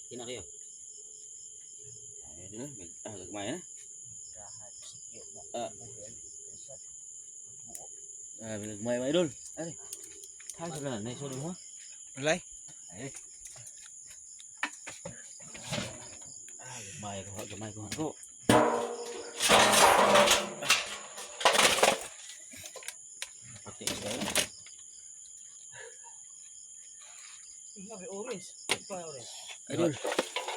Tina kayo. Ayun, gagmay na. Gagmay mga idol. Ay. Hay sila na isulong mo. Alay. Ay. Gamay ko. Pati isda. May orange. Pa orange. Idol.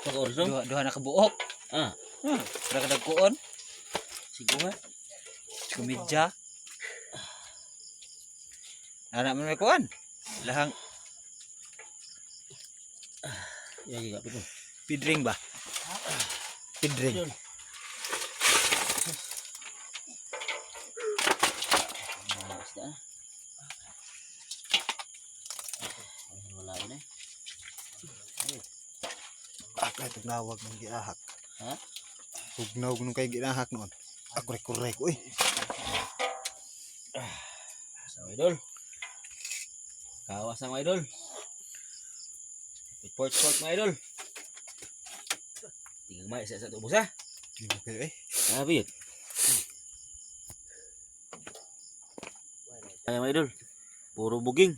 Pag-oras no? Duha na kabuok. Ah, Wala ka nagkuon. siguro. Kumidya. Anak mo may kuan. Lahang Iya giga pito. pidring ba? Pidring. Idol. Isda na. Wala yun eh. Kahit tugnawag ng giahak. Ha? Tugnawag nung kay giahak noon. Ako rekorek uy. So idol. Kawas na mga idol. Report mga idol. Tingnan mo isa ubos ha. Di mo kayo eh. Sabi yun. Ay mga idol. Puro buging.